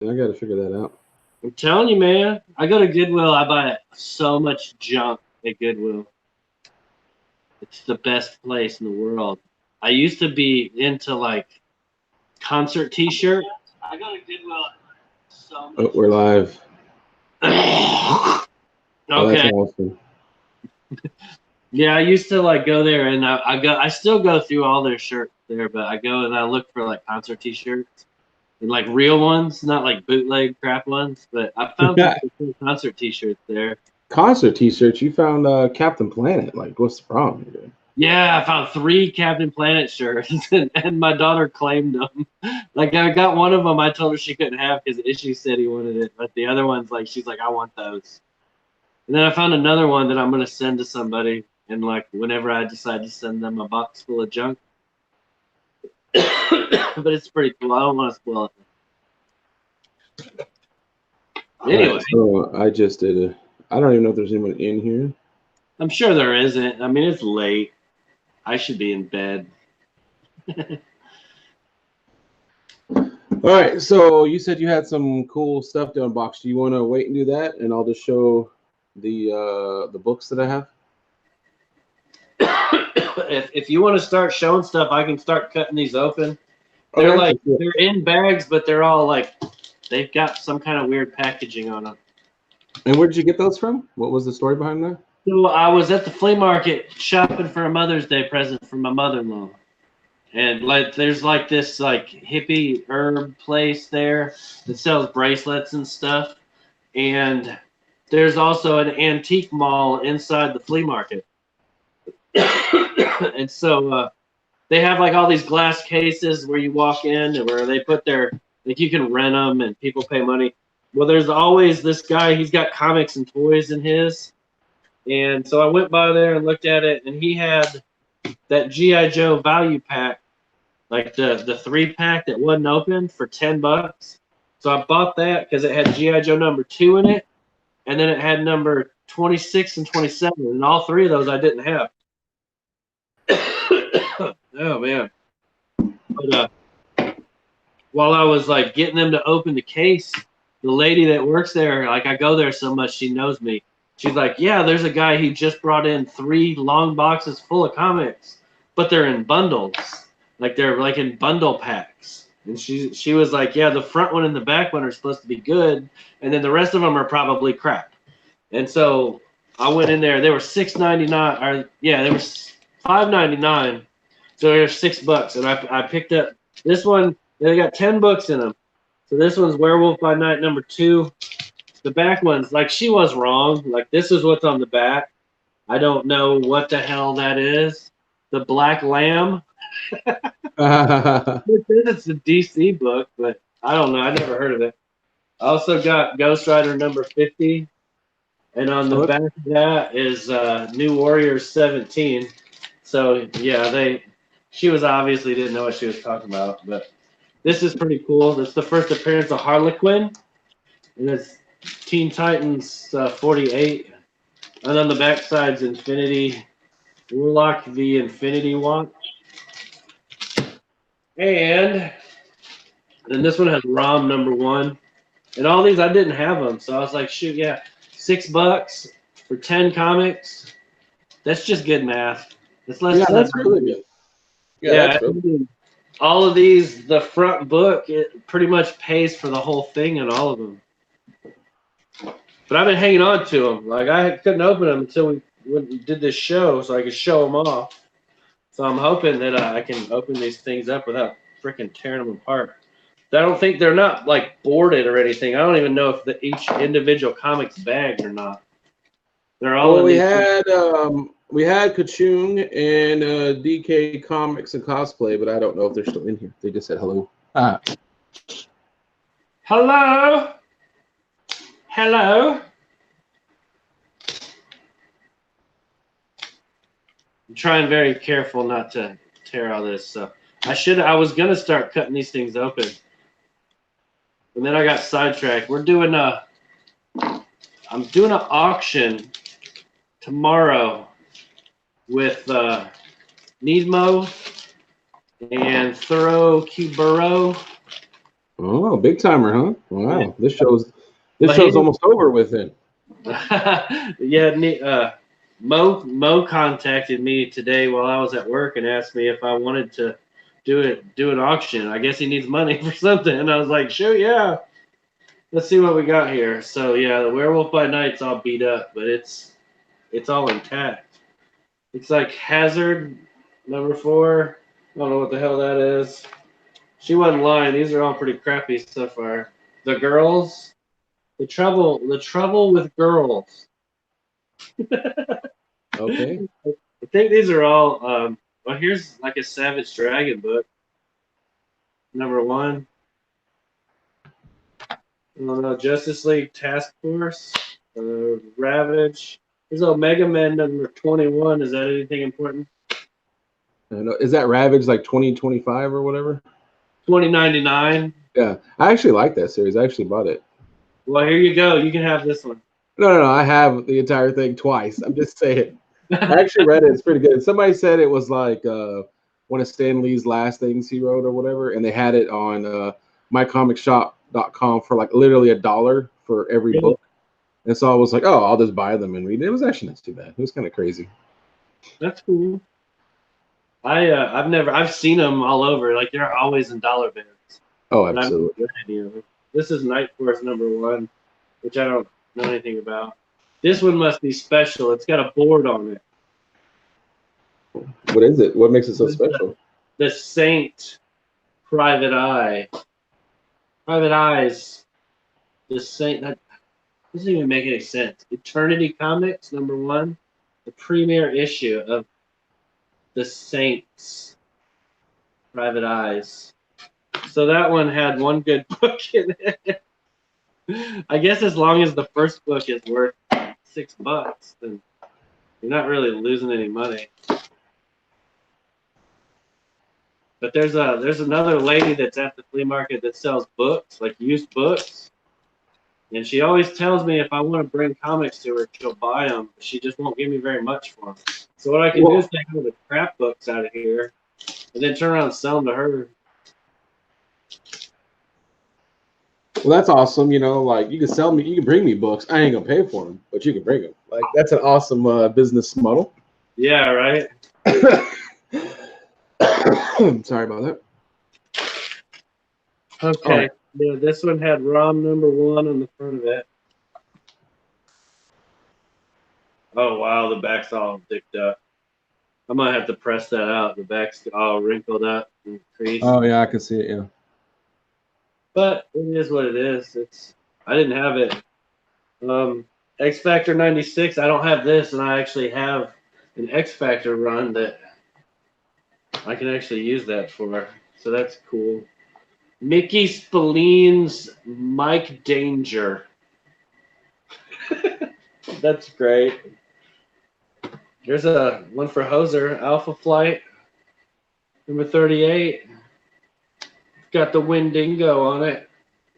I got to figure that out. I'm telling you, man. I go to Goodwill. I buy so much junk at Goodwill. It's the best place in the world. I used to be into like concert T-shirts. I go to Goodwill. So Oh, we're live. much. Oh, that's Okay. awesome. Yeah, I used to like go there, and I still go through all their shirts there, but I go and I look for like concert T-shirts and like real ones, not like bootleg crap ones. But I found some pretty cool concert T-shirts there. Concert T-shirts. You found Captain Planet. Like, what's the problem, dude? Yeah, I found three Captain Planet shirts, and my daughter claimed them. Like I got one of them, I told her she couldn't have because Issue said he wanted it, but the other ones, like she's like, I want those. And then I found another one that I'm gonna send to somebody, and like whenever I decide to send them a box full of junk, but it's pretty cool. I don't want to spoil it. All right, Anyway, so I just did a. I don't even know if there's anyone in here. I'm sure there isn't. I mean, it's late. I should be in bed. All right, so you said you had some cool stuff to unbox. Do you want to wait and do that, and I'll just show the books that I have? If you want to start showing stuff, I can start cutting these open. They're Okay. like they're in bags, but they're all like they've got some kind of weird packaging on them. And where did you get those from? What was the story behind that? So I was at the flea market shopping for a Mother's Day present for my mother-in-law, and like there's like this like hippie herb place there that sells bracelets and stuff, and there's also an antique mall inside the flea market, and so they have like all these glass cases where you walk in and where they put their like you can rent them and people pay money. Well, there's always this guy. He's got comics and toys in his, and so I went by there and looked at it, and he had that GI Joe value pack, like the 3 pack that wasn't open for $10. So I bought that because it had GI Joe number 2 in it, and then it had number 26 and 27, and all three of those I didn't have. Oh man! But while I was like getting them to open the case, the lady that works there, like I go there so much, she knows me. She's like, yeah, there's a guy who just brought in 3 long boxes full of comics, but they're in bundles, like they're like in bundle packs. And she was like, yeah, the front one and the back one are supposed to be good, and then the rest of them are probably crap. And so I went in there. They were $6.99, or yeah, they were $5.99. So they're $6, and I picked up this one. They got 10 books in them. So this one's Werewolf by Night number 2. The back one's like she was wrong. Like this is what's on the back. I don't know what the hell that is. The Black Lamb. It says it's a DC book, but I don't know. I never heard of it. I also got Ghost Rider number 50, and on the Oh, back of that is New Warriors 17. So yeah, she was obviously didn't know what she was talking about, but this is pretty cool. It's the first appearance of Harlequin, and it's Teen Titans 48. And on the back side's Infinity Warlock the Infinity Watch. And then this one has ROM number 1. And all these I didn't have them, so I was like, shoot, yeah, $6 for 10 comics. That's just good math. It's less yeah, than that's a really good. Yeah, yeah. that's really. All of these, the front book, it pretty much pays for the whole thing in all of them. But I've been hanging on to them. Like I couldn't open them until we did this show, so I could show them off. So I'm hoping that I can open these things up without freaking tearing them apart. I don't think they're not like boarded or anything. I don't even know if each individual comic's bagged or not. They're all Well, in we these. had Kachung and DK Comics and Cosplay, but I don't know if they're still in here. They just said hello. Hello, hello. I'm trying very careful not to tear all this stuff. I was gonna start cutting these things open, and then I got sidetracked. I'm doing an auction tomorrow with Needmo and Thorough Kuburo. Oh, big timer, huh? Wow. Yeah. This show's Well, he, almost over with then. yeah, Mo contacted me today while I was at work and asked me if I wanted to do an auction. I guess he needs money for something, and I was like, sure, yeah. Let's see what we got here. So yeah, the Werewolf by Night's all beat up, but it's all intact. It's like Hazard #4. I don't know what the hell that is. She wasn't lying. These are all pretty crappy so far. The Girls, the trouble with girls. Okay. I think these are all. Well, here's like a Savage Dragon book, #1. I don't know, Justice League Task Force, Ravage. There's Omega Man #21. Is that anything important? I know. Is that Ravage like 2025 or whatever? 2099. Yeah, I actually like that series. I actually bought it. Well, here you go. You can have this one. No. I have the entire thing twice. I'm just saying. I actually read it. It's pretty good. Somebody said it was like one of Stan Lee's last things he wrote or whatever, and they had it on mycomicshop.com for like literally $1 for every book. And so I was like, oh, I'll just buy them and read it. It was actually not too bad. It was kind of crazy. That's cool. I've seen them all over. Like they're always in dollar bins. Oh, absolutely. This is Night Force #1, which I don't know anything about. This one must be special. It's got a board on it. What is it? What makes it so special? The Saint Private Eye. Private Eyes. The Saint. That doesn't even make any sense. Eternity Comics #1. The premiere issue of The Saints Private Eyes. So that one had one good book in it. I guess as long as the first book is worth $6, then you're not really losing any money. But there's another lady that's at the flea market that sells books, like used books. And she always tells me if I want to bring comics to her, she'll buy them. But she just won't give me very much for them. So what I can do is take all the crap books out of here and then turn around and sell them to her. Well, that's awesome. You know, like you can bring me books. I ain't gonna pay for them, but you can bring them. Like that's an awesome business model. Yeah, right. Sorry about that. Okay. Oh. Yeah, this one had ROM #1 on the front of it. Oh wow, the back's all dicked up. I might have to press that out. The back's all wrinkled up and creased. Oh yeah, I can see it. Yeah. But it is what it is. I didn't have it. X Factor '96. I don't have this, and I actually have an X Factor run that I can actually use that for. So that's cool. Mickey Spillane's Mike Danger. That's great. There's a one for Hoser, Alpha Flight, #38. Got the Wendigo on it,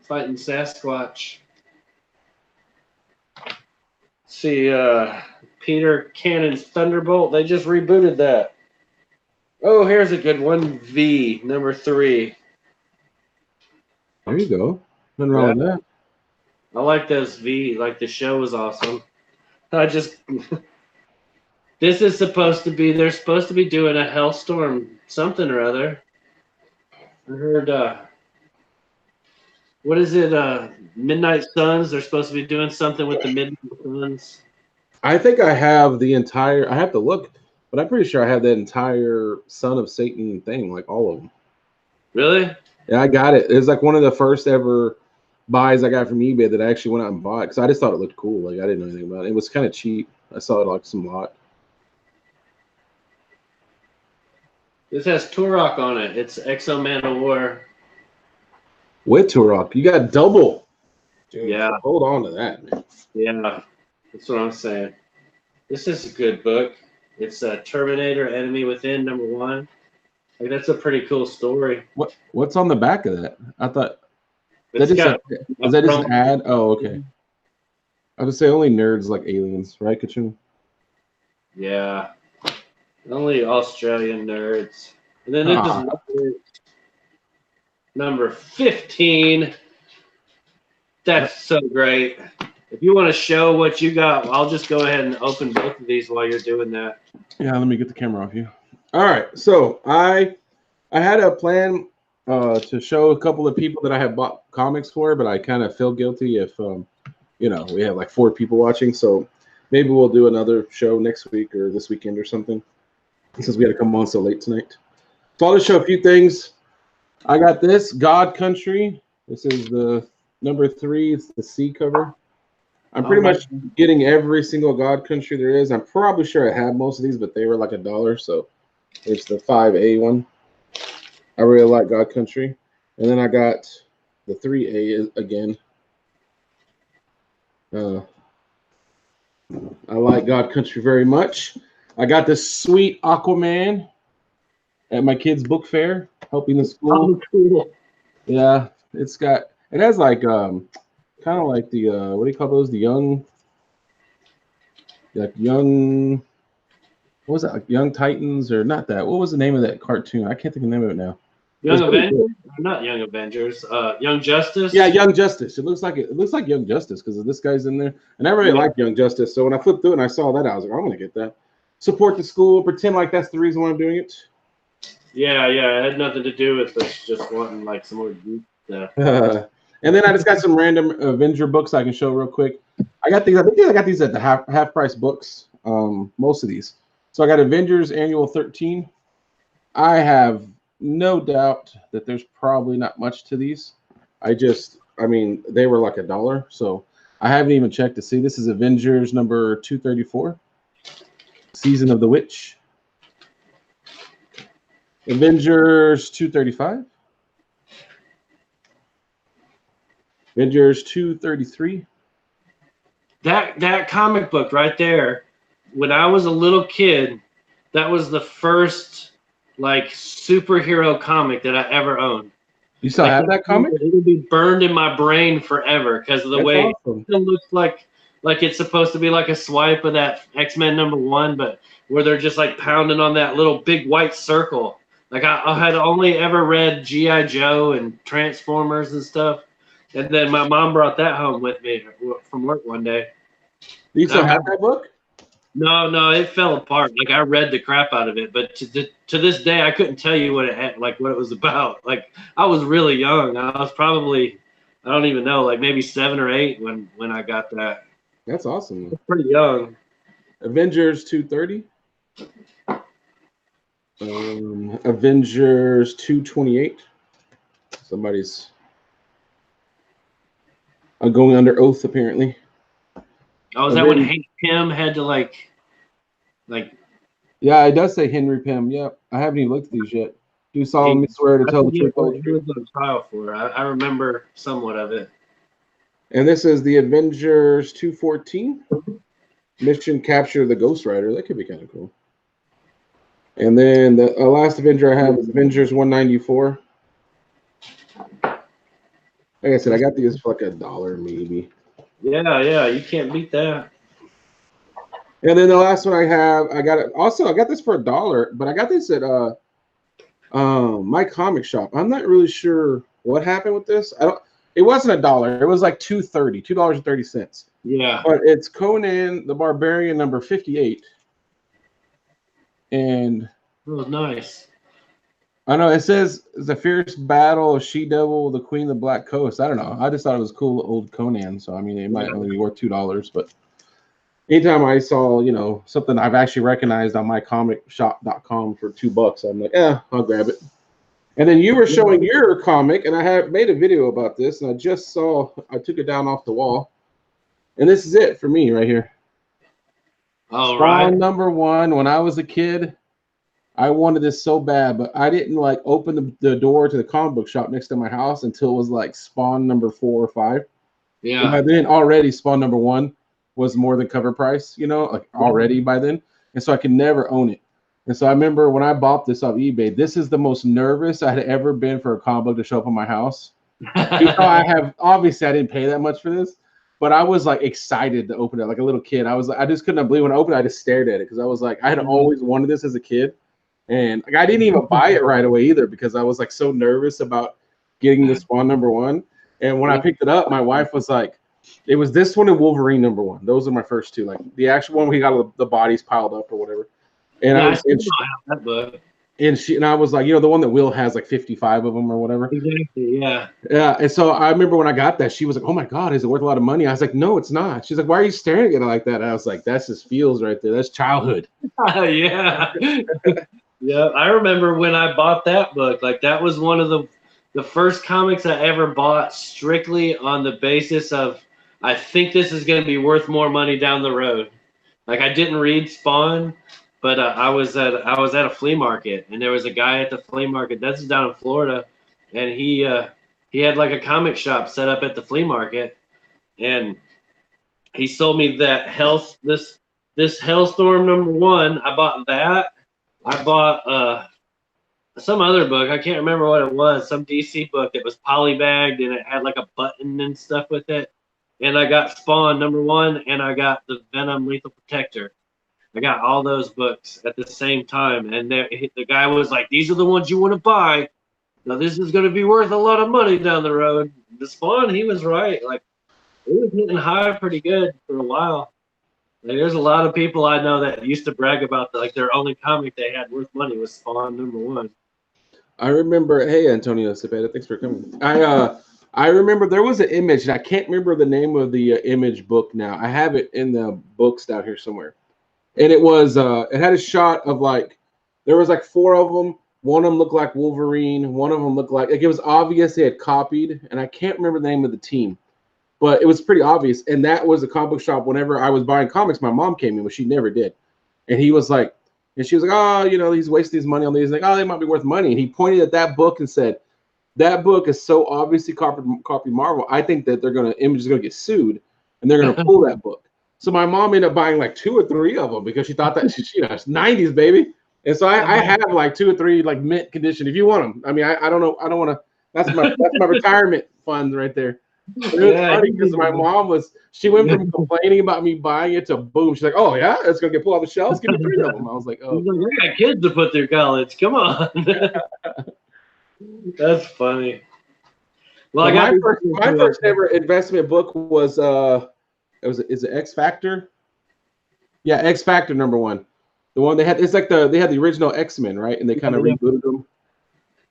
fighting Sasquatch. See, Peter Cannon's Thunderbolt. They just rebooted that. Oh, here's a good one. V #3. There you go. Nothing wrong with that. I like those V. Like the show was awesome. This is supposed to be. They're supposed to be doing a Hellstorm something or other. I heard. What is it? Midnight Suns. They're supposed to be doing something with the Midnight Suns. I think I have the entire. I have to look, but I'm pretty sure I have that entire Son of Satan thing, like all of them. Really? Yeah, I got it. It was like one of the first ever buys I got from eBay that I actually went out and bought because I just thought it looked cool. Like I didn't know anything about it. It was kind of cheap. I saw it like some lot. This has Turok on it. It's Exo Man of War. With Turok, you got double. Dude, yeah. Hold on to that, man. Yeah, that's what I'm saying. This is a good book. It's Terminator Enemy Within #1. Like that's a pretty cool story. What's on the back of that? I thought is that just an ad? Oh, okay. I would say only nerds like aliens, right, Kachun? Yeah, only Australian nerds. And then number 15. That's so great. If you want to show what you got, I'll just go ahead and open both of these while you're doing that. Yeah, let me get the camera off you. All right, so I had a plan to show a couple of people that I have bought comics for, but I kind of feel guilty if you know, we have like 4 people watching, so maybe we'll do another show next week or this weekend or something, since we had to come on so late tonight. So I'll just show a few things. I got this God Country. This is the number 3. It's the C cover. I'm pretty much getting every single God Country there is. I'm probably sure I have most of these, but they were like $1, so it's the 5A one. I really like God Country. And then I got the 3A again. I like God Country very much. I got this sweet Aquaman at my kids' book fair, helping the school. Oh, cool. Yeah, it has like kind of like the what do you call those? The young, like young, what was that? Like Young Titans or not that? What was the name of that cartoon? I can't think of the name of it now. Young Avengers? Not Young Avengers. Young Justice? Yeah, Young Justice. It looks like Young Justice because this guy's in there. And I really like Young Justice. So when I flipped through it and I saw that, I was like, I'm gonna get that. Support the school, pretend like that's the reason why I'm doing it. Yeah, it had nothing to do with us just wanting like some more deep stuff. And then I just got some random Avenger books I can show real quick. I got these. I think I got these at the half price books. Most of these. So I got Avengers Annual 13. I have no doubt that there's probably not much to these. I mean, they were like $1, so I haven't even checked to see. This is Avengers number 234, Season of the Witch. Avengers 235. Avengers 233. That comic book right there, when I was a little kid, that was the first like superhero comic that I ever owned. You still have that comic? It'll be burned in my brain forever because of the way awesome. It looks like it's supposed to be like a swipe of that X-Men #1, but where they're just like pounding on that little big white circle. Like I had only ever read G.I. Joe and Transformers and stuff. And then my mom brought that home with me from work one day. Do you still have that book? No, it fell apart. Like I read the crap out of it, but to this day, I couldn't tell you what it had, like what it was about. Like I was really young. I was probably, I don't even know, like maybe 7 or 8 when I got that. That's awesome. Pretty young. Avengers 230. Avengers 228. Somebody's going under oath apparently. Oh, is that when Hank Pym had to like? Yeah, it does say Henry Pym. Yep, I haven't even looked at these yet. Do solemnly swear to tell the truth. He was on trial for it. I remember somewhat of it. And this is the Avengers 214. Mission Capture the Ghost Rider. That could be kind of cool. And then the last Avenger I have is Avengers 194. Like I said, I got these for like $1 maybe. Yeah, you can't beat that. And then the last one I have, I got this for $1, but I got this at my comic shop. I'm not really sure what happened with this. It wasn't $1. It was like $2.30. Yeah. But it's Conan the Barbarian number 58. And oh, nice. I know it says the fierce battle of She-Devil, the Queen of the Black Coast. I don't know. I just thought it was cool, old Conan. So I mean, it might only be worth $2, but anytime I saw, you know, something I've actually recognized on mycomicshop.com for $2, I'm like, I'll grab it. And then you were showing your comic, and I have made a video about this, and I took it down off the wall, and this is it for me right here. All right. Spawn #1. When I was a kid, I wanted this so bad, but I didn't like open the door to the comic book shop next to my house until it was like Spawn #4 or 5. Yeah. And by then already Spawn #1 was more than cover price, you know, like already by then. And so I could never own it. And so I remember when I bought this off eBay, this is the most nervous I had ever been for a comic book to show up in my house. Obviously I didn't pay that much for this, but I was like excited to open it like a little kid. I just couldn't believe when I opened it. I just stared at it because I was like, I had always wanted this as a kid. And like, I didn't even buy it right away either because I was like so nervous about getting the Spawn #1. And when I picked it up, my wife was like, it was this one and Wolverine #1. Those are my first two. Like the actual one where he got the bodies piled up or whatever. And I still don't have that book. And I was like, the one that Will has like 55 of them or whatever. Exactly, yeah. Yeah, and so I remember when I got that, she was like, "Oh my God, is it worth a lot of money?" I was like, "No, it's not." She's like, "Why are you staring at it like that?" And I was like, "That's just feels right there. That's childhood." Yeah. Yeah, I remember when I bought that book. Like that was one of the first comics I ever bought strictly on the basis of I think this is going to be worth more money down the road. Like I didn't read Spawn, but I was at a flea market, and there was a guy at the flea market. That's down in Florida, and he had like a comic shop set up at the flea market, and he sold me that this Hellstorm #1. I bought that. I bought some other book. I can't remember what it was. Some DC book that was polybagged and it had like a button and stuff with it. And I got Spawn #1 and I got the Venom Lethal Protector. I got all those books at the same time. And the guy was like, "These are the ones you want to buy. Now this is going to be worth a lot of money down the road." The Spawn, he was right. Like it was hitting high pretty good for a while. Like, there's a lot of people I know that used to brag about their only comic they had worth money was Spawn #1. I remember. Hey, Antonio Cepeda, thanks for coming. I remember there was an image, and I can't remember the name of the image book now. I have it in the books down here somewhere, and it was it had a shot of like there was like 4 of them. One of them looked like Wolverine. One of them looked like it was obvious they had copied, and I can't remember the name of the team. But it was pretty obvious, and that was a comic book shop. Whenever I was buying comics, my mom came in, but she never did. And he was like, and she was like, "Oh, he's wasting his money on these." Like, "Oh, they might be worth money." And he pointed at that book and said, "That book is so obviously copy Marvel. I think that Image is gonna get sued, and they're gonna pull that book." So my mom ended up buying like 2 or 3 of them because she thought that it's 90s, baby. And so I have like 2 or 3 like mint condition if you want them. I mean, I don't know. I don't want to. That's my retirement fund right there. It was funny because my mom she went from complaining about me buying it to boom. She's like, "Oh yeah, it's gonna get pulled off the shelves. Give me 3 of them." I was like, "Oh, I got kids to put through college. Come on." That's funny. Well, my first ever investment book was is it X Factor? Yeah, X Factor #1. The one they had. It's like they had the original X-Men, right? And they kind of rebooted them.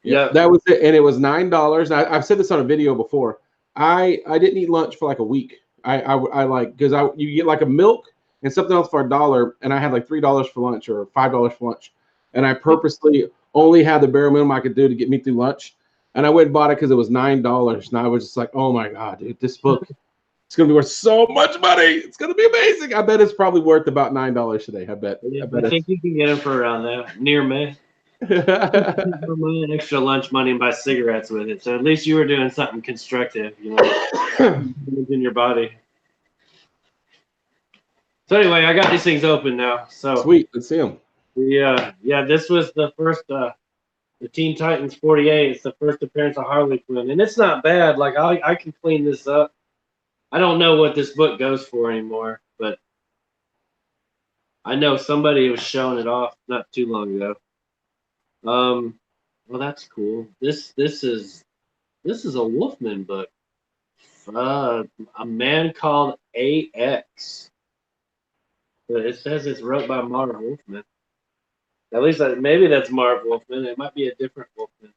Yeah, that was it, and it was $9. I've said this on a video before. I didn't eat lunch for like a week. I like because you get like a milk and something else for $1, and I had like $3 for lunch or $5 for lunch, and I purposely only had the bare minimum I could do to get me through lunch, and I went and bought it because it was $9, and I was just like, "Oh my God, dude, this book, it's gonna be worth so much money. It's gonna be amazing." I bet it's probably worth about $9 today. I bet. I think you can get them for around that near me. Extra lunch money and buy cigarettes with it. So at least you were doing something constructive, in your body. So anyway, I got these things open now. So sweet, let's see them. Yeah, this was the first, the Teen Titans 48. It's the first appearance of Harley Quinn, and it's not bad. Like I can clean this up. I don't know what this book goes for anymore, but I know somebody was showing it off not too long ago. Well, that's cool. This is a Wolfman book. A Man Called AX. But it says it's wrote by Marv Wolfman. At least maybe that's Marv Wolfman. It might be a different Wolfman.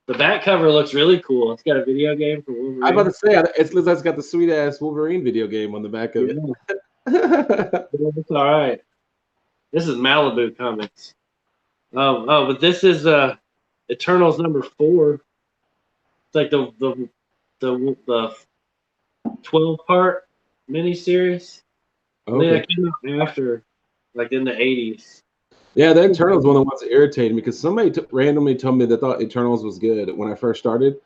The back cover looks really cool. It's got a video game for Wolverine. I'm about to say it's got the sweet ass Wolverine video game on the back of it. It's all right. This is Malibu Comics. But this is Eternals #4. It's like the 12-part miniseries. Okay. That came out after, like in the 80s. Yeah, the Eternals one of the ones that irritated me because somebody randomly told me they thought Eternals was good when I first started.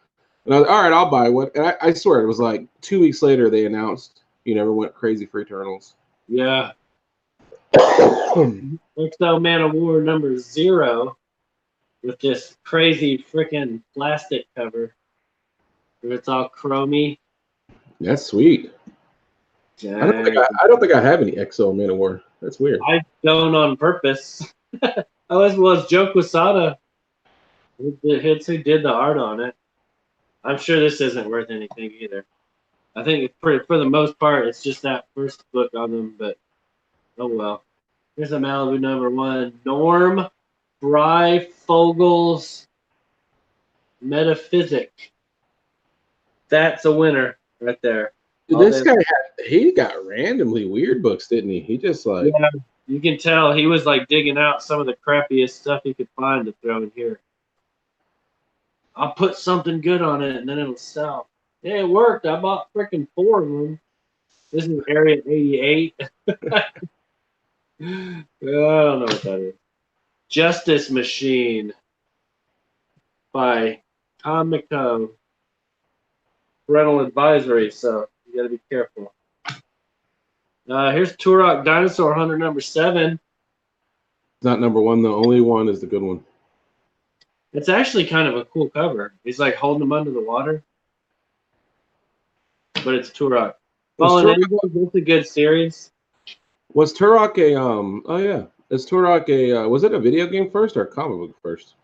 And I was like, all right, I'll buy one. And I swear it was like 2 weeks later they announced everyone went crazy for Eternals. Yeah. XO Man of War #0 with this crazy freaking plastic cover where it's all chromy. That's sweet. I don't think I have any XO Man of War. That's weird. I don't on purpose. I was Joe Quesada who did the art on it. I'm sure this isn't worth anything either. I think it's for the most part, it's just that first book on them, but oh well. Here's a Malibu #1. Norm Breyfogel's Metaphysic. That's a winner right there. Dude, this guy he got randomly weird books, didn't he? He just like yeah, you can tell he was like digging out some of the crappiest stuff he could find to throw in here. I'll put something good on it and then it'll sell. Yeah, it worked. I bought freaking 4 of them. This is Area 88. I don't know what that is. Justice Machine by Comico. Parental advisory, so you got to be careful. Here's Turok Dinosaur Hunter #7. It's not #1. The only one is the good one. It's actually kind of a cool cover. He's like holding him under the water. But it's Turok. Fallen Angels, it's a good series. Was Turok a oh yeah. Is Turok a was it a video game first or a comic book first?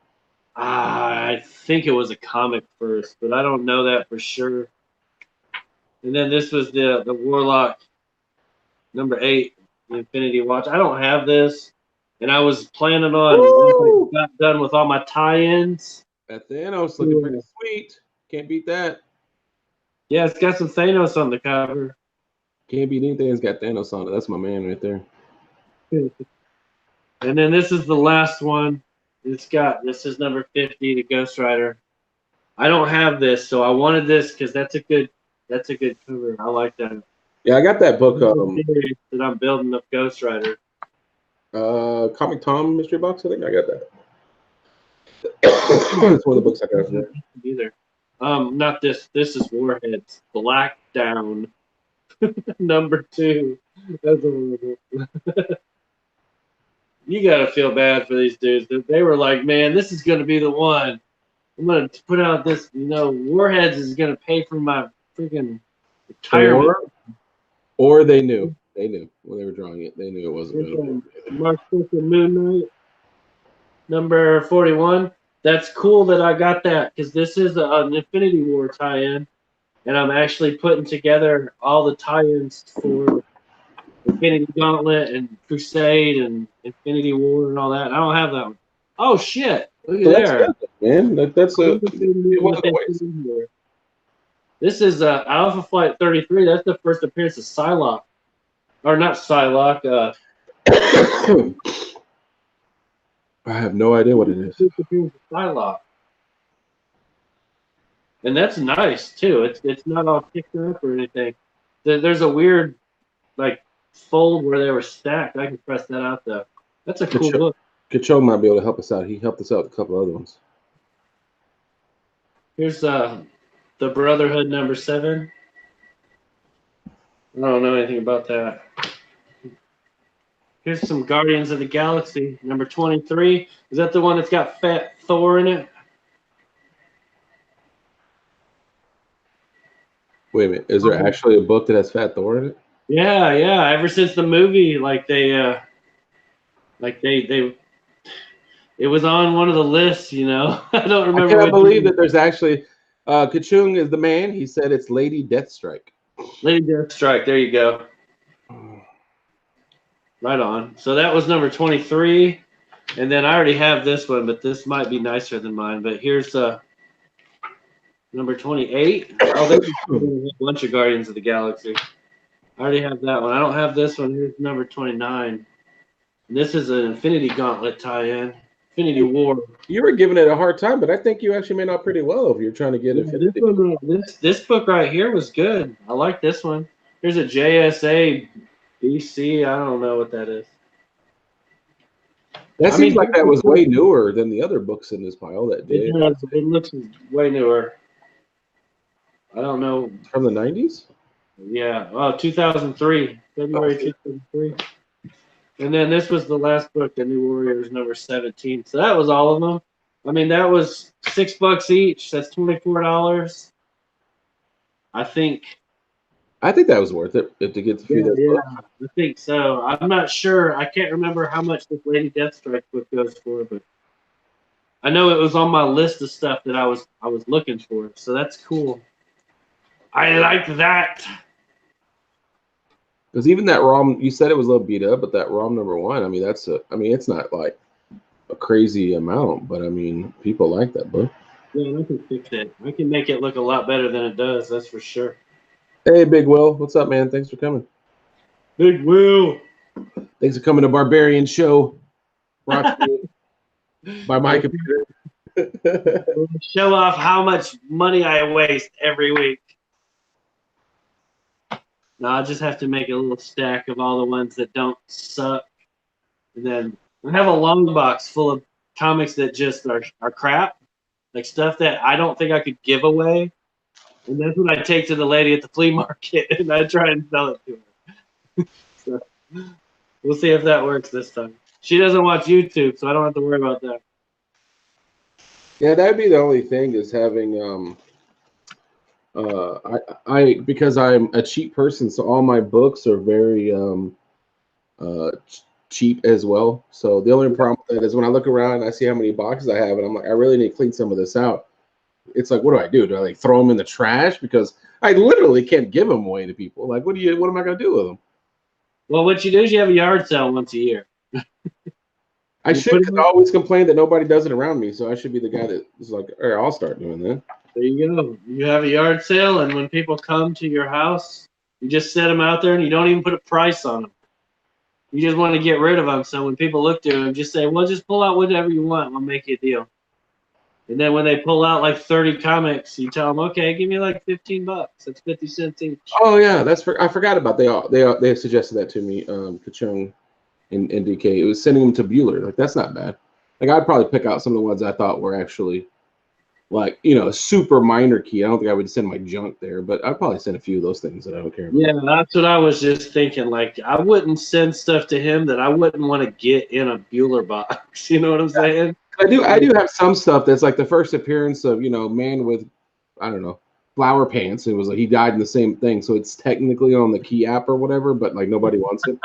I think it was a comic first, but I don't know that for sure. And then this was the Warlock #8, the Infinity Watch. I don't have this, and I was planning on once I got done with all my tie-ins. That Thanos looking pretty sweet. Can't beat that. Yeah, it's got some Thanos on the cover. Can't beat anything that's got Thanos on it. That's my man right there. And then this is the last one. This is #50, the Ghost Rider. I don't have this, so I wanted this because that's a good cover. I like that. Yeah, I got that book. That I'm building up Ghost Rider. Comic Tom Mystery Box. I think I got that. It's one of the books I got from there. Either. Not this. This is Warheads. Black Down. #2. That's horrible. You gotta feel bad for these dudes. They were like, man, this is gonna be the one. I'm gonna put out this. Warheads is gonna pay for my freaking retirement. Or they knew. They knew when they were drawing it. They knew it wasn't going to. Mark Moon Knight. #41. That's cool that I got that because this is an Infinity War tie-in, and I'm actually putting together all the tie-ins for Infinity Gauntlet and Crusade and Infinity War and all that. I don't have that one. Oh shit! Look at there, man. That's a. This is Alpha Flight 33. That's the first appearance of Psylocke, or not Psylocke. I have no idea what it is. Psylocke. And that's nice too. It's not all kicked up or anything. There's a weird like fold where they were stacked. I can press that out though. That's a cool book. Kachog might be able to help us out. He helped us out with a couple other ones. Here's the Brotherhood #7. I don't know anything about that. Here's some Guardians of the Galaxy #23. Is that the one that's got Fat Thor in it? Wait a minute. Is there actually a book that has Fat Thor in it? Yeah. Ever since the movie, it was on one of the lists, I don't remember. I can't believe that there's actually Kachung is the man. He said it's Lady Deathstrike. Lady Deathstrike, there you go. Right on. So that was #23. And then I already have this one, but this might be nicer than mine. But here's #28. Oh, there's a bunch of Guardians of the Galaxy. I already have that one. I don't have this one. Here's #29. And this is an Infinity Gauntlet tie-in. Infinity War. You were giving it a hard time, but I think you actually made out pretty well if you're trying to get Infinity. This book right here was good. I like this one. Here's a JSA BC. I don't know what that is. That seems like that was way newer than the other books in this pile that did. It looks way newer. I don't know. From the 90s? Yeah. 2003. February 2003. And then this was the last book, The New Warriors #17. So that was all of them. I mean, that was $6 each. That's $24. I think that was worth it to get through that book. I think so. I'm not sure. I can't remember how much this Lady Deathstrike book goes for, but I know it was on my list of stuff that I was looking for. So that's cool. I like that. Because even that ROM, you said it was a little beat up, but that ROM #1, I mean, it's not like a crazy amount, but I mean, people like that book. Yeah, I can fix it. I can make it look a lot better than it does. That's for sure. Hey, Big Will, what's up, man? Thanks for coming. Big Will. Thanks for coming to Barbarian Show. Brought to you by my computer. Show off how much money I waste every week. No, I just have to make a little stack of all the ones that don't suck. And then I have a long box full of comics that just are crap. Like stuff that I don't think I could give away. And that's what I take to the lady at the flea market and I try and sell it to her. So we'll see if that works this time. She doesn't watch YouTube, so I don't have to worry about that. Yeah, that'd be the only thing is having I because I'm a cheap person, so all my books are very cheap as well. So the only problem with that is when I look around and I see how many boxes I have, and I'm like, I really need to clean some of this out. It's like, what do I do? Do I like throw them in the trash? Because I literally can't give them away to people. Like, what am I gonna do with them? Well, what you do is you have a yard sale once a year. I should, because I always complain that nobody does it around me. So I should be the guy that is like, all right, I'll start doing that. There you go. You have a yard sale, and when people come to your house, you just set them out there, and you don't even put a price on them. You just want to get rid of them. So when people look to them, just say, well, just pull out whatever you want. I'll make you a deal. And then when they pull out like 30 comics, you tell them, okay, give me like $15. That's 50 cents each. Oh yeah, I forgot about they suggested that to me. Kachung and DK. It was sending them to Bueller. Like that's not bad. Like I'd probably pick out some of the ones I thought were actually like, super minor key. I don't think I would send my junk there, but I'd probably send a few of those things that I don't care about. Yeah, that's what I was just thinking. Like, I wouldn't send stuff to him that I wouldn't want to get in a Bueller box. You know what I'm saying? I do have some stuff that's like the first appearance of, man with, I don't know, flower pants. It was like he died in the same thing. So it's technically on the key app or whatever, but like nobody wants it.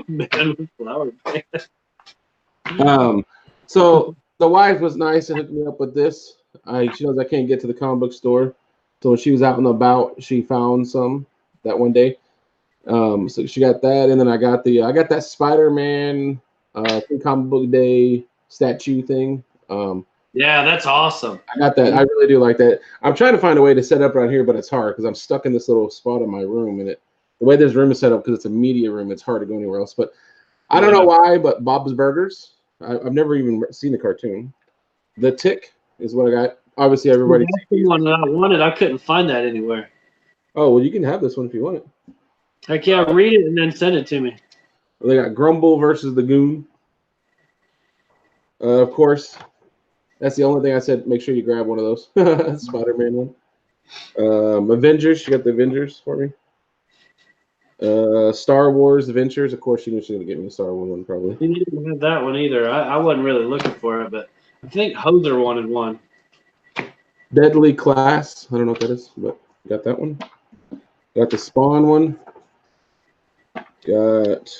Man with flower pants. So the wife was nice and hooked me up with this. She knows I can't get to the comic book store, so when she was out and about, she found some that one day. So she got that, and then I got that Spider-Man Free Comic Book Day statue thing. Yeah, that's awesome. I got that. I really do like that. I'm trying to find a way to set up around here, but it's hard because I'm stuck in this little spot in my room, and the way this room is set up, because it's a media room, it's hard to go anywhere else. But I don't know why, but Bob's Burgers. I've never even seen the cartoon. The Tick is what I got. Obviously, everybody. That's the one that I wanted. I couldn't find that anywhere. Oh, well, you can have this one if you want it. Heck yeah, read it and then send it to me. Well, they got Grumble versus the Goon. Of course, that's the only thing I said. Make sure you grab one of those. Spider-Man one. Avengers. You got the Avengers for me. Star Wars Adventures. Of course, you knew she was gonna get me a Star Wars one probably. You didn't have that one either. I wasn't really looking for it, but I think Hoser wanted one. Deadly Class. I don't know what that is, but got that one. Got the Spawn one. Got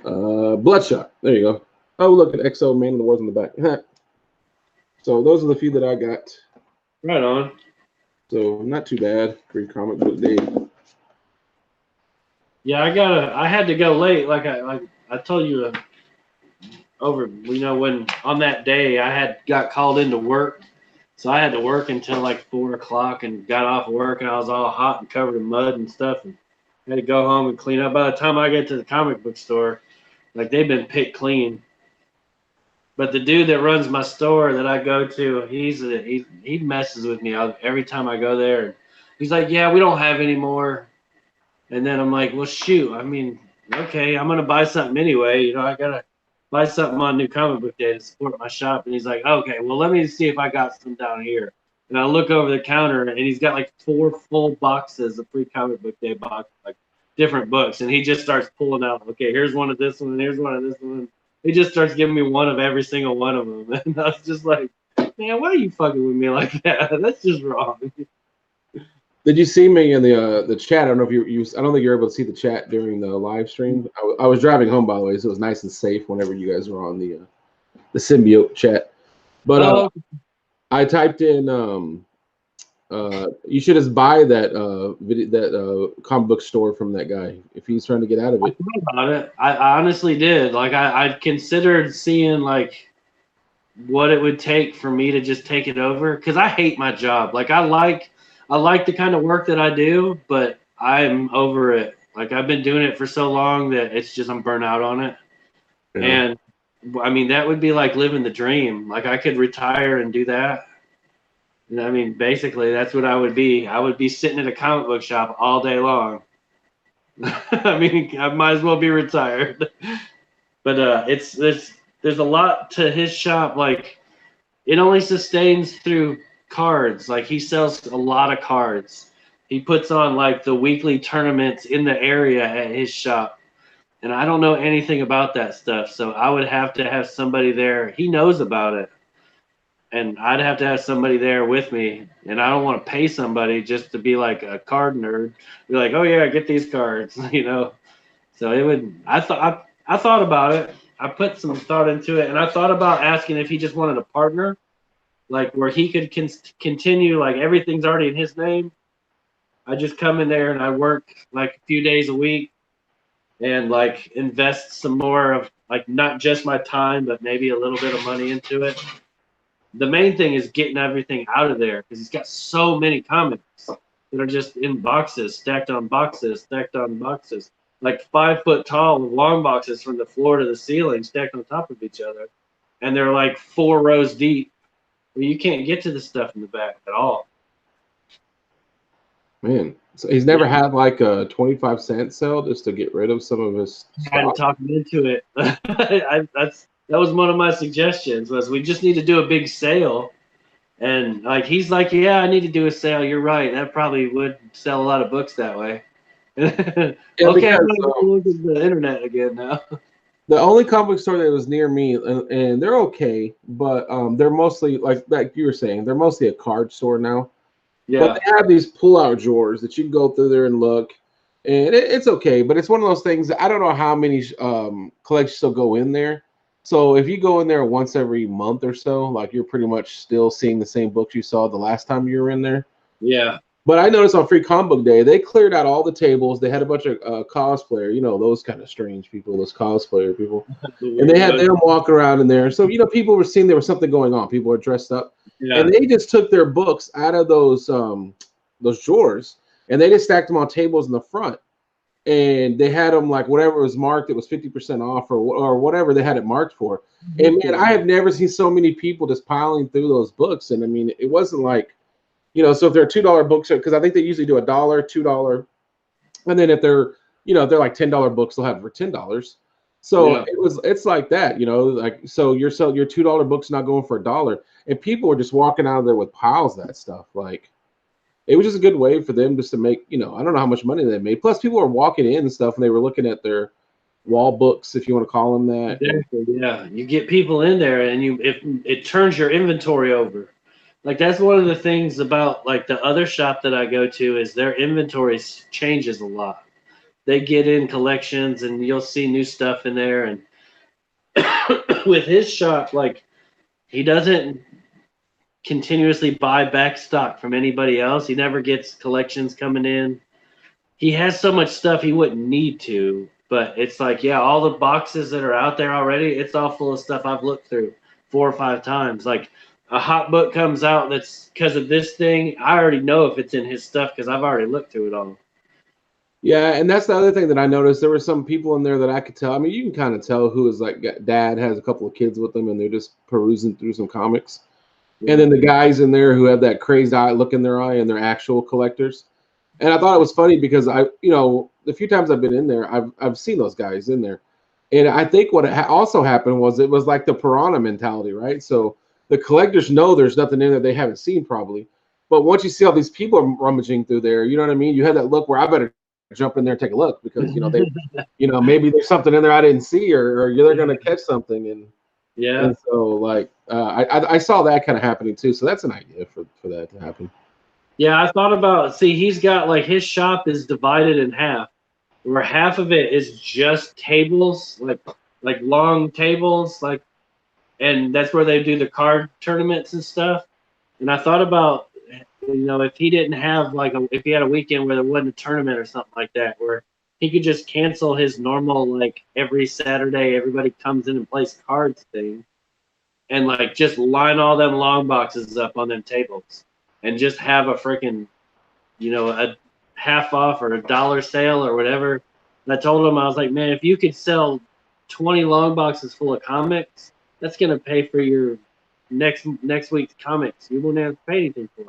Bloodshot. There you go. Oh, look at XO Man of the Wars on the back. So those are the few that I got. Right on. So not too bad. Free Comic Book Day. Yeah, I had to go late. Like I told you when on that day I got called into work. So I had to work until like 4 o'clock and got off work and I was all hot and covered in mud and stuff. And I had to go home and clean up. By the time I get to the comic book store, like they've been picked clean. But the dude that runs my store that I go to, he messes with me every time I go there. He's like, yeah, we don't have any more. And then I'm like, well, shoot. I mean, okay, I'm going to buy something anyway. I got to buy something on New Comic Book Day to support my shop. And he's like, okay, well, let me see if I got some down here. And I look over the counter, and he's got like 4 full boxes of Free Comic Book Day boxes, like different books. And he just starts pulling out, okay, here's one of this one, and here's one of this one. He just starts giving me one of every single one of them. And I was just like, man, why are you fucking with me like that? That's just wrong. Did you see me in the chat? I don't know if you I don't think you're able to see the chat during the live stream. I was driving home, by the way, so it was nice and safe whenever you guys were on the symbiote chat. But Oh, I typed in you should just buy that comic book store from that guy if he's trying to get out of I it. thought about it. I honestly did. Like I considered seeing like what it would take for me to just take it over because I hate my job. Like I like the kind of work that I do, but I'm over it. Like I've been doing it for so long that it's just I'm burnt out on it. Yeah. And I mean that would be like living the dream. Like I could retire and do that. And I mean basically that's what I would be. I would be sitting at a comic book shop all day long. I mean I might as well be retired. But it's there's a lot to his shop. Like it only sustains through cards. Like he sells a lot of cards. He puts on like the weekly tournaments in the area at his shop. And I don't know anything about that stuff. So I would have to have somebody there. He knows about it. And I'd have to have somebody there with me. And I don't want to pay somebody just to be like a card nerd. Be like, oh yeah, get these cards, you know. So it would. I thought about it. I put some thought into it, and I thought about asking if he just wanted a partner, like where he could continue. Like everything's already in his name. I just come in there and I work like a few days a week, and like invest some more of like not just my time, but maybe a little bit of money into it. The main thing is getting everything out of there because he's got so many comics that are just in boxes, stacked on boxes, stacked on boxes, like 5 foot tall long boxes from the floor to the ceiling, stacked on top of each other, and they're like 4 rows deep. Well, you can't get to the stuff in the back at all. Man, so he's never had like a 25-cent sale just to get rid of some of his I had to stock. talk him into it. That was one of my suggestions. Was we just need to do a big sale. And like he's like, yeah, I need to do a sale. You're right. That probably would sell a lot of books that way. Okay, because, I'm gonna look at the internet again now. the only comic store that was near me, and they're okay, but they're mostly like you were saying, they're mostly a card store now. But Yeah, they have these pull-out drawers that you can go through there and look, and it's okay. But it's one of those things that I don't know how many collections still go in there. So if you go in there once every month or so, like you're pretty much still seeing the same books you saw the last time you were in there. yeah. But I noticed on Free Comic Book Day, they cleared out all the tables. They had a bunch of cosplayer, those kind of strange people, those cosplayer people. And they had them walk around in there. So, people were seeing there was something going on. People were dressed up. Yeah. And they just took their books out of those drawers, and they just stacked them on tables in the front. And they had them like whatever was marked, it was 50% off or whatever they had it marked for. And man, I have never seen so many people just piling through those books. And I mean, it wasn't like, so if they're $2 books, because I think they usually do $1, $2, and then if they're they're like $10 books, they'll have it for $10. So Yeah. it's like that, like so your $2 books not going for $1, and people were just walking out of there with piles of that stuff. Like it was just a good way for them just to make I don't know how much money they made. Plus people were walking in and stuff, and they were looking at their wall books, if you want to call them that. Exactly. Yeah, you get people in there, and if it turns your inventory over. Like that's one of the things about like the other shop that I go to is their inventory changes a lot. They get in collections, and you'll see new stuff in there. And with his shop, like he doesn't continuously buy back stock from anybody else. He never gets collections coming in. He has so much stuff he wouldn't need to, but it's like, yeah, all the boxes that are out there already, it's all full of stuff I've looked through 4 or 5 times. Like a hot book comes out that's because of this thing, I already know if it's in his stuff because I've already looked through it all. Yeah, and that's the other thing that I noticed. There were some people in there that I could tell. I mean, you can kind of tell who is like dad has a couple of kids with them, and they're just perusing through some comics. Yeah. And then the guys in there who have that crazed eye look in their eye, and they're actual collectors. And I thought it was funny because the few times I've been in there, I've seen those guys in there, and I think what also happened was it was like the piranha mentality, right? So the collectors know there's nothing in there they haven't seen probably, but once you see all these people rummaging through there, you know what I mean? You have that look where I better jump in there and take a look because they maybe there's something in there I didn't see or they're gonna catch something. And yeah, and so like I saw that kind of happening too, so that's an idea for that to happen. Yeah, I thought about. See, he's got like his shop is divided in half, where half of it is just tables, like long tables, like, and that's where they do the card tournaments and stuff. And I thought about, if he didn't have like if he had a weekend where there wasn't a tournament or something like that, where he could just cancel his normal like every Saturday everybody comes in and plays cards thing, and like just line all them long boxes up on them tables, and just have a freaking, a half off or a dollar sale or whatever. And I told him, I was like, man, if you could sell 20 long boxes full of comics, that's gonna pay for your next week's comics. You won't have to pay anything for it.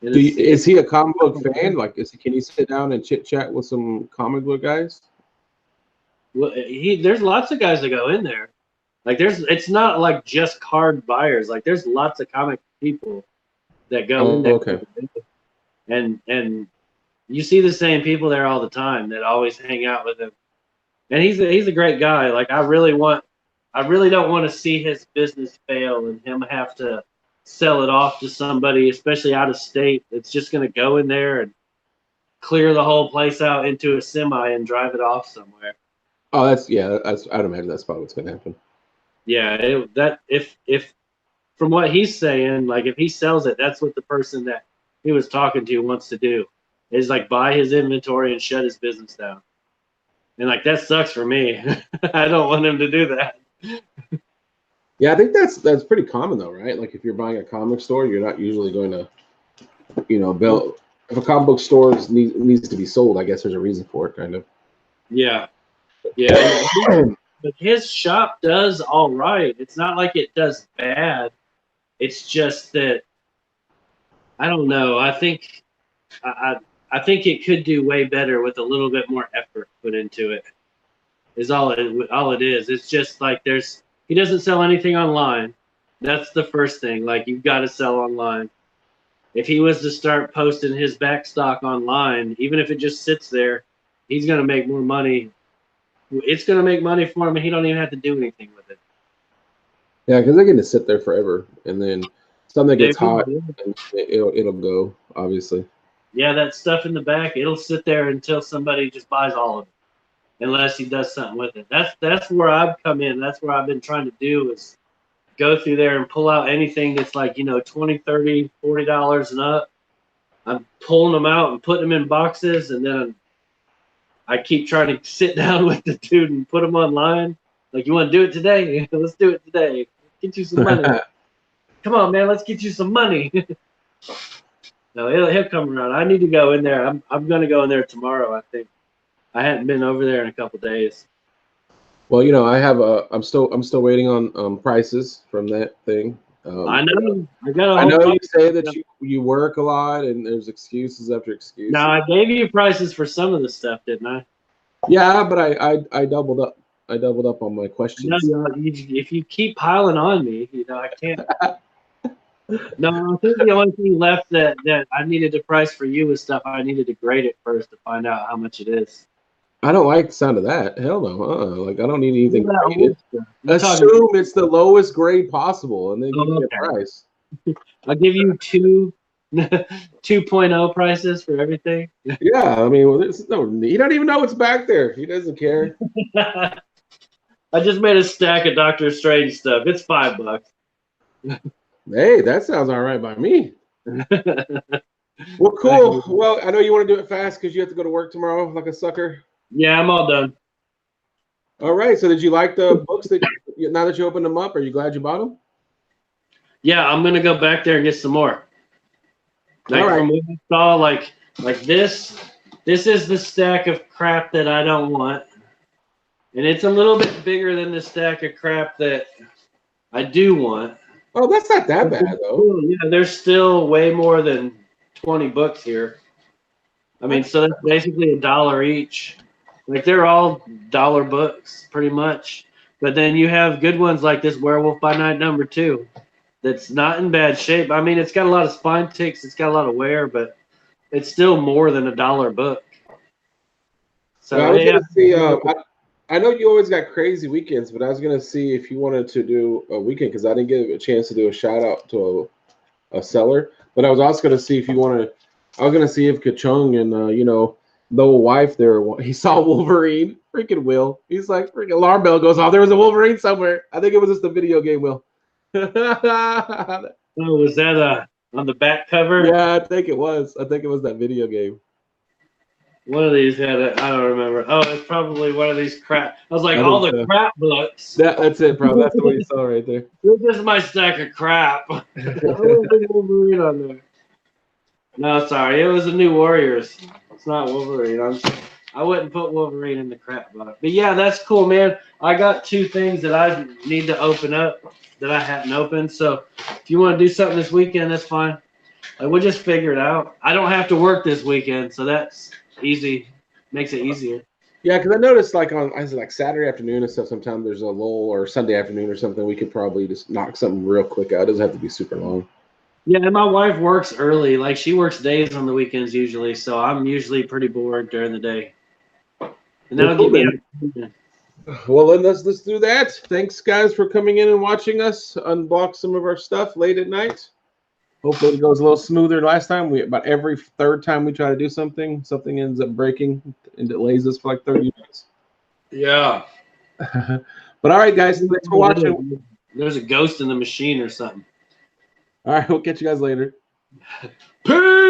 Is he a comic book fan? Like, can he sit down and chit chat with some comic book guys? Well, there's lots of guys that go in there. Like, it's not like just card buyers. Like, there's lots of comic people that go in there. Okay. And you see the same people there all the time that always hang out with him. And he's a great guy. Like, I really don't want to see his business fail and him have to sell it off to somebody, especially out of state, that's just going to go in there and clear the whole place out into a semi and drive it off somewhere. Oh, I'd imagine that's probably what's going to happen. Yeah, if from what he's saying, like if he sells it, that's what the person that he was talking to wants to do, is like buy his inventory and shut his business down. And like that sucks for me. I don't want him to do that. Yeah, I think that's pretty common though, right? Like if you're buying a comic store, you're not usually going to, build. If a comic book store needs to be sold, I guess there's a reason for it, kind of. Yeah. But his shop does all right. It's not like it does bad. It's just that I don't know. I think it could do way better with a little bit more effort put into it. Is all it is. It's just like he doesn't sell anything online. That's the first thing. Like you've got to sell online. If he was to start posting his back stock online, even if it just sits there, he's going to make more money. It's going to make money for him, and he don't even have to do anything with it. Yeah, because they're going to sit there forever, and then something gets hot, and it'll go. Obviously. Yeah, that stuff in the back, it'll sit there until somebody just buys all of it, unless he does something with it. That's where I've come in. That's where I've been trying to do is go through there and pull out anything that's like, $20, $30, $40 and up. I'm pulling them out and putting them in boxes, and then I keep trying to sit down with the dude and put them online. Like, you want to do it today? Let's do it today. Get you some money. Come on, man. Let's get you some money. No, he'll come around. I need to go in there. I'm going to go in there tomorrow, I think. I hadn't been over there in a couple days. Well, I'm still waiting on prices from that thing. I know. I know you say that you work a lot and there's excuses after excuses. Now I gave you prices for some of the stuff, didn't I? Yeah, but I doubled up. I doubled up on my questions. No, if you keep piling on me, I can't. No, I think the only thing left that I needed to price for you was stuff I needed to grade it first to find out how much it is. I don't like the sound of that. Hell no. Like I don't need anything graded. Assume it's the lowest grade possible, and then give me a price. I'll give you 2.0 prices for everything. Yeah, I mean, he don't even know what's back there. He doesn't care. I just made a stack of Doctor Strange stuff. It's $5. Hey, that sounds all right by me. Well, cool. Well, I know you want to do it fast because you have to go to work tomorrow like a sucker. Yeah, I'm all done. All right. So did you like the books now that you opened them up? Are you glad you bought them? Yeah, I'm gonna go back there and get some more. Like all right. From what I saw, like this is the stack of crap that I don't want. And it's a little bit bigger than the stack of crap that I do want. Oh, that's not that bad though. Yeah, there's still way more than 20 books here. I mean, so that's basically $1 each. Like they're all dollar books, pretty much. But then you have good ones like this Werewolf by Night #2, that's not in bad shape. I mean, it's got a lot of spine ticks, it's got a lot of wear, but it's still more than $1 book. So I was gonna see. I know you always got crazy weekends, but I was gonna see if you wanted to do a weekend because I didn't get a chance to do a shout out to a seller. But I was also gonna see if you want to. I was gonna see if Kachung and the old wife there. He saw Wolverine. Freaking Will. He's like freaking alarm bell goes off. There was a Wolverine somewhere. I think it was just a video game. Will. Yeah, Oh, was that on the back cover? I think it was. I think it was that video game. One of these had it. I don't remember. Oh, it's probably one of these crap. I was like, I all think the so. crap books. That's it, bro. That's what you saw right there. This is my stack of crap. I don't think Wolverine on there. No, sorry. It was the New Warriors. It's not Wolverine. I wouldn't put Wolverine in the crap box. But yeah, that's cool, man. I got 2 things that I need to open up that I haven't opened. So if you want to do something this weekend, that's fine. Like, we'll just figure it out. I don't have to work this weekend, so that's easy. Makes it easier. Yeah, because I noticed like on like Saturday afternoon and stuff. Sometimes there's a lull, or Sunday afternoon or something. We could probably just knock something real quick out. It doesn't have to be super long. Yeah, and my wife works early. Like, she works days on the weekends usually, so I'm usually pretty bored during the day. And that'll get me out. Well, then let's do that. Thanks, guys, for coming in and watching us unbox some of our stuff late at night. Hopefully, it goes a little smoother. Last time, about every third time we try to do something ends up breaking and delays us for like 30 minutes. Yeah. But all right, guys, thanks for watching. There's a ghost in the machine or something. All right, we'll catch you guys later. Peace.